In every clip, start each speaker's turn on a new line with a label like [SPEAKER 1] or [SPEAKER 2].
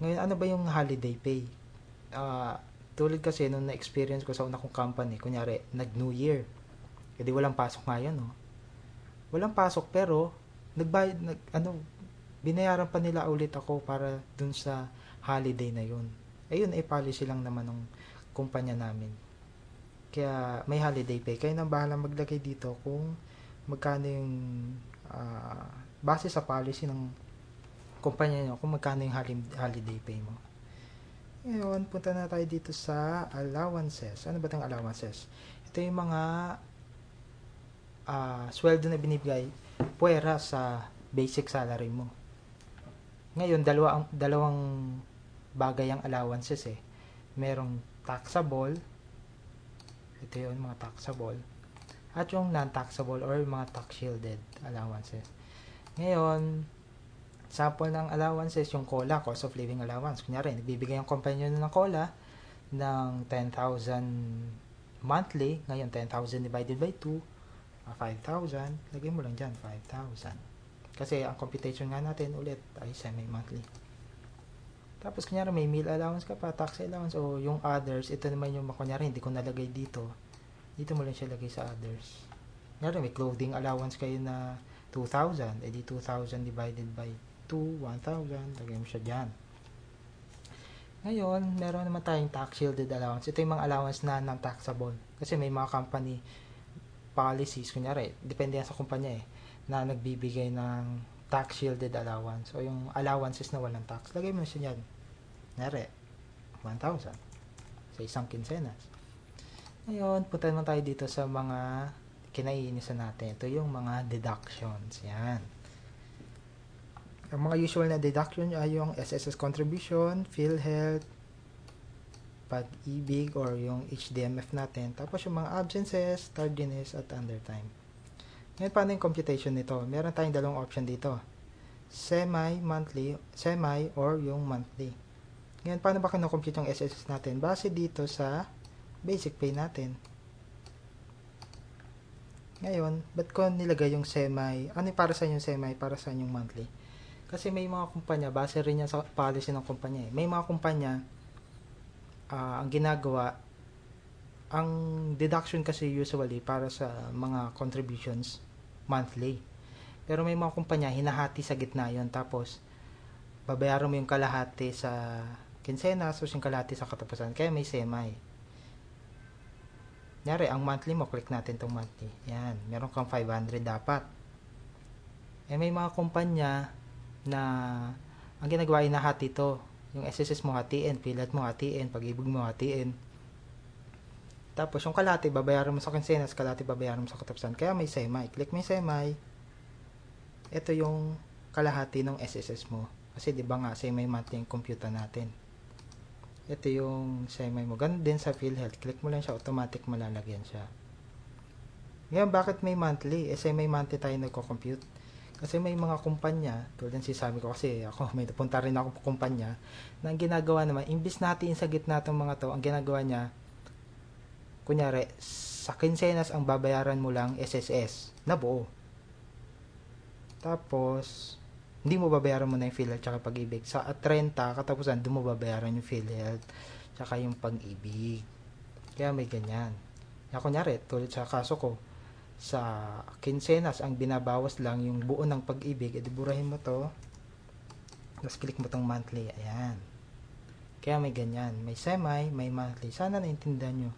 [SPEAKER 1] Ngayon, ano ba yung holiday pay? Tulad kasi nung na-experience ko sa una kong company, kunyari, nag-New Year. Kasi walang pasok ngayon, no? Walang pasok pero nagbayad binayaran pa nila ulit ako para dun sa holiday na yun. Ayun ay policy lang naman ng kumpanya namin. Kaya may holiday pay. Kayo nang bahala maglagay dito kung magkano yung base sa policy ng kumpanya nyo kung magkano yung holiday pay mo. Ngayon, punta na tayo dito sa allowances. Ano ba itong allowances? Ito yung mga sweldo na binibigay puwera sa basic salary mo. Ngayon, dalawang bagay ang allowances eh. Merong taxable, ito yun, mga taxable, at yung non-taxable or mga tax-shielded allowances. Ngayon, sample ng allowances, yung COLA, cost of living allowance. Kunyari, nagbibigay ang kumpanya nyo ng COLA ng 10,000 monthly. Ngayon, 10,000 divided by 2, 5,000. Lagay mo lang dyan, 5,000. Kasi ang computation nga natin ulit ay semi-monthly. Tapos, kunyari, may meal allowance ka pa, tax allowance, o yung others, ito naman yung, kunyari, hindi ko nalagay dito. Dito mo lang siya lagay sa others. Kunyari, may clothing allowance kayo na 2,000, edi 2,000 divided by 2, 1,000, lagay mo siya dyan. Ngayon, meron naman tayong tax-shielded allowance. Ito yung mga allowance na non-taxable. Kasi may mga company policies, kunyari, depende yan sa kumpanya eh, na nagbibigay ng tax-shielded allowance o yung allowances na walang tax. Lagay mo na siya dyan. Kunyari, 1,000 sa isang kinsenas. Ngayon, punta naman tayo dito sa mga kinaiinisan natin. Ito yung mga deductions. Yan. Ang mga usual na deduction ay yung SSS contribution, PhilHealth, Pag-ibig or yung HDMF natin. Tapos yung mga absences, tardiness, at undertime. Ngayon, paano yung computation nito? Meron tayong dalawang option dito. Semi-monthly, semi or yung monthly. Ngayon, paano ba kinocompute yung SSS natin? Base dito sa basic pay natin. Ngayon, ba't ko nilagay yung semi? Ano yung para sa yung semi? Para sa yung monthly? Kasi may mga kumpanya, base rin yan sa policy ng kumpanya eh. May mga kumpanya, ang ginagawa, ang deduction kasi usually para sa mga contributions monthly. Pero may mga kumpanya, hinahati sa gitna yon. Tapos, babayaran mo yung kalahati sa kinsenas o yung kalahati sa katapusan. Kaya may semi. Nyari, ang monthly mo, click natin itong monthly. Yan, meron kang 500 dapat. May mga kumpanya na ang ginagawa ay nahati to. Yung SSS mo hatiin, PhilHealth mo hatiin, Pag-ibig mo hatiin. Tapos yung kalahati babayaran mo sa kinsenas, kalahati babayaran mo sa katapusan. Kaya may semi. Click mo yung semi. Ito yung kalahati ng SSS mo. Kasi di ba nga semi monthly yung computer natin. Ito yung semi mo. Ganun din sa PhilHealth. Click mo lang siya, automatic malalagyan siya. Ngayon, bakit may monthly? Semi monthly tayo nagko-compute. Kasi may mga kumpanya, tulad ng sinasabi ko kasi ako, may napunta rin ako kumpanya, na ang ginagawa naman, imbis natin sa gitna itong mga to, ang ginagawa niya, kunyari, sa kinsenas ang babayaran mo lang SSS na buo. Tapos, hindi mo babayaran mo na yung PhilHealth tsaka Pag-ibig. Sa 30, katapusan, doon mo babayaran yung PhilHealth tsaka yung Pag-ibig. Kaya may ganyan. Kaya kunyari, tulad sa kaso ko, sa kinsenas ang binabawas lang yung buo ng Pag-ibig, edi burahin mo to, tapos click mo tong monthly. Ayan. Kaya may ganyan. May semi, may monthly. Sana naintindihan nyo.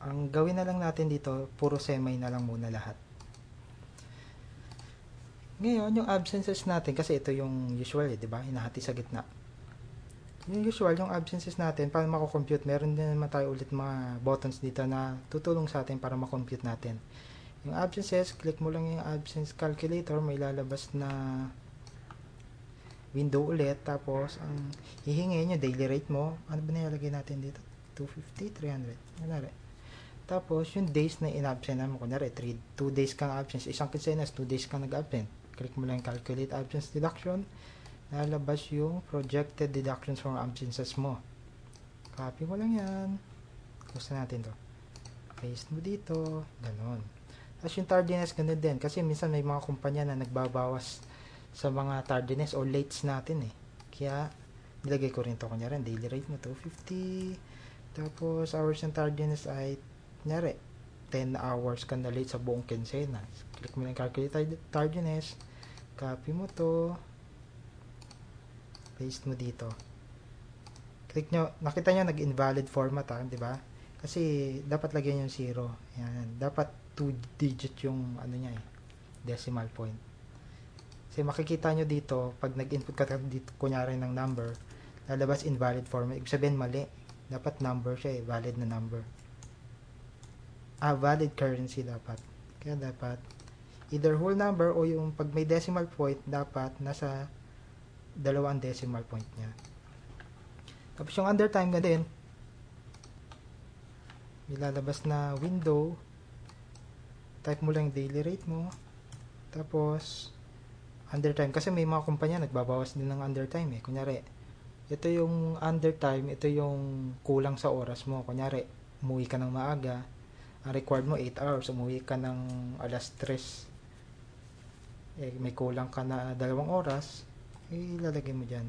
[SPEAKER 1] Ang gawin na lang natin dito, puro semi na lang muna lahat. Ngayon, yung absences natin, kasi ito yung usual, di ba? Hinahati sa gitna. Yung usual, yung absences natin, para mako-compute, meron din naman tayo ulit mga buttons dito na tutulong sa atin para ma-compute natin. Yung absences, click mo lang yung absence calculator, may lalabas na window ulit. Tapos, ang hihingin nyo, daily rate mo. Ano ba nilalagay natin dito? 250, 300. Kunwari. Tapos, yung days na in-absent mo. Kunwari, 2 days kang absence. Isang kinsenas, 2 days kang nag-absent. Click mo lang yung calculate absence deduction. Lalabas yung projected deductions from absences mo. Copy mo lang yan. Gusto natin to. Paste mo dito. Ganon. Tapos yung tardiness, ganun din. Kasi minsan may mga kumpanya na nagbabawas sa mga tardiness o lates natin eh. Kaya, nilagay ko rin to. Kunyari, daily rate mo 250. Tapos, hours ng tardiness ay, kunyari, 10 hours ka na late sa buong quinzena. Click mo lang calculate tardiness. Copy mo to. Paste mo dito. Click nyo. Nakita nyo, nag-invalid format di ba? Kasi, dapat lagyan yung 0. Yan. Dapat 2 digit yung, niya eh. Decimal point. Kasi makikita nyo dito, pag nag-input ka dito, kunyari ng number, lalabas invalid format. Ibig sabihin, mali. Dapat number siya eh. Valid na number. Valid currency dapat. Kaya dapat, either whole number o yung pag may decimal point, dapat nasa 2 ang decimal point niya. Tapos yung under time na din, ilalabas na window, type mo lang daily rate mo, tapos under time, kasi may mga kumpanya nagbabawas din ng under time eh. Kunyari, ito yung under time, ito yung kulang sa oras mo. Kunyari, umuwi ka ng maaga, ang required mo 8 hours, umuwi ka ng alas 3, may kulang ka na 2 oras, ilalagay mo dyan.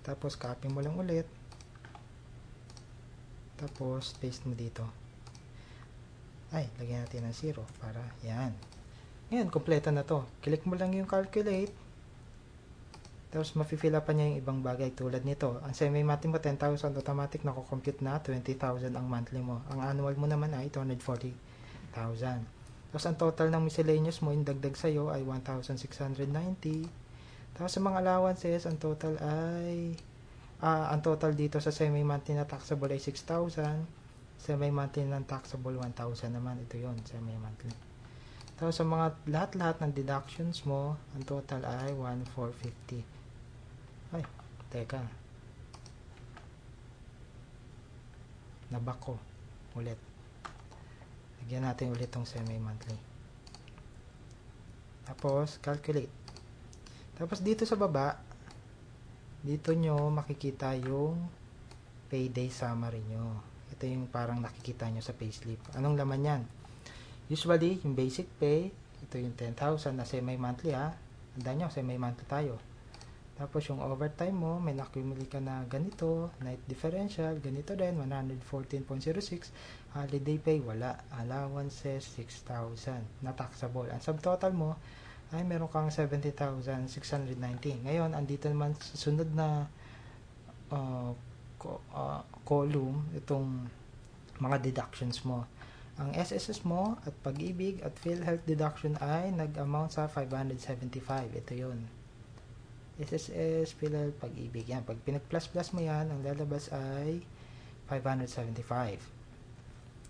[SPEAKER 1] Tapos copy mo lang ulit, tapos paste mo dito. Lagyan natin ng 0 para yan. Ngayon, kompleto na to. Click mo lang yung calculate, tapos mafi-fill up niya yung ibang bagay tulad nito. Ang semi-monthly mo 10,000, automatic nako-compute na 20,000 ang monthly mo. Ang annual mo naman ay 240,000. Tapos ang total ng miscellaneous mo, yung dagdag sa'yo ay 1,690. Tapos sa mga allowances, ang total dito sa semi-monthly na taxable ay 6,000. Semi-monthly ng taxable 1,000 naman. Ito yun, semi-monthly. Tapos sa mga lahat-lahat ng deductions mo, ang total ay 1,450. Teka. Naback ko. Ulit. Lagyan natin ulit tong semi-monthly. Tapos, calculate. Tapos dito sa baba, dito nyo makikita yung payday summary nyo. Ito yung parang nakikita nyo sa payslip. Anong laman yan? Usually, yung basic pay, ito yung 10,000 na semi-monthly Tandaan nyo, semi-monthly tayo. Tapos yung overtime mo, may nakumuli ka na ganito, night differential, ganito din, 114.06. Holiday pay, wala. Allowances, 6,000 na taxable. Ang subtotal mo, ay meron kang 70,690. Ngayon, andito naman sa sunod na column, itong mga deductions mo. Ang SSS mo at Pag-ibig at PhilHealth deduction ay nag-amount sa 575. Ito yun. SSS, PhilHealth, Pag-ibig. Yan. Pag pinag-plus-plus mo yan, ang lalabas ay 575.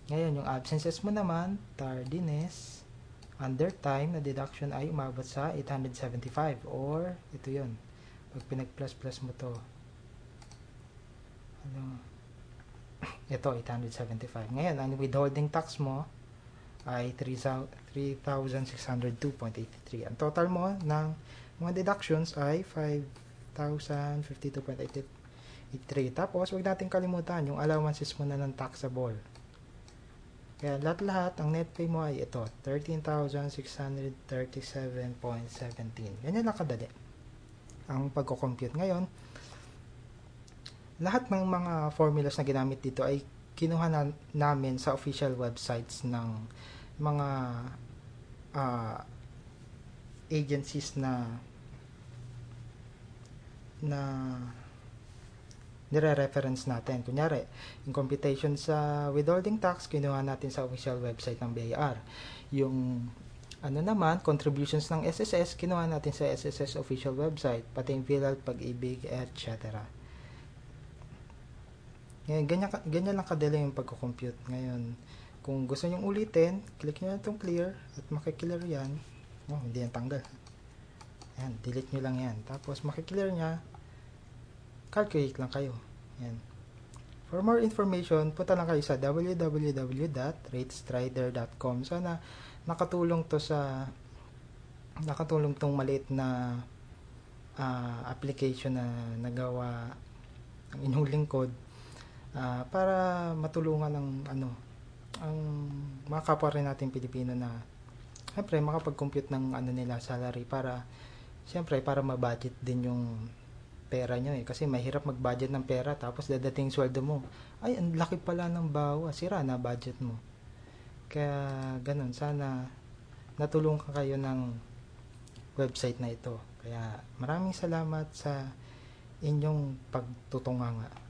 [SPEAKER 1] Ngayon, yung absences mo naman, tardiness, under time na deduction ay umabot sa 875 or ito yun. Pag pinag-plus-plus mo to, ito, 875. Ngayon, ang withholding tax mo ay 3,602.83. Ang total mo ng mga deductions ay 5,052.83. Tapos, huwag natin kalimutan yung allowances mo na ng taxable. Kaya lahat-lahat, ang net pay mo ay ito, 13,637.17. Ganyan lang kadali ang pagko-compute. Ngayon, lahat ng mga formulas na ginamit dito ay kinuha namin sa official websites ng mga agencies na nire-reference natin. Kunyari, yung computation sa withholding tax, kinuha natin sa official website ng BIR. Yung naman, contributions ng SSS, kinuha natin sa SSS official website, pati yung PhilHealth, Pag-ibig, etc. Ngayon, ganyan lang kadali yung pagko-compute. Ngayon, kung gusto nyo ulitin, click nyo na itong clear at makiklear yan. Hindi yan tanggal. Yan, delete nyo lang yan. Tapos makiklear nya, calculate lang kayo. Yan. For more information, punta lang kayo sa www.ratestrider.com. Sana nakatulong tong maliit na application na nagawa ang inyong lingkod para matulungan ang mga kapwa rin natin Pilipino na syempre makapag-compute ng ano nila salary para syempre para ma-budget din yung pera nyo kasi mahirap mag-budget ng pera tapos dadating sweldo mo ay ang laki pala ng bawa, sira na budget mo. Kaya ganun, sana natulungan kayo ng website na ito. Kaya maraming salamat sa inyong pagtutunganga.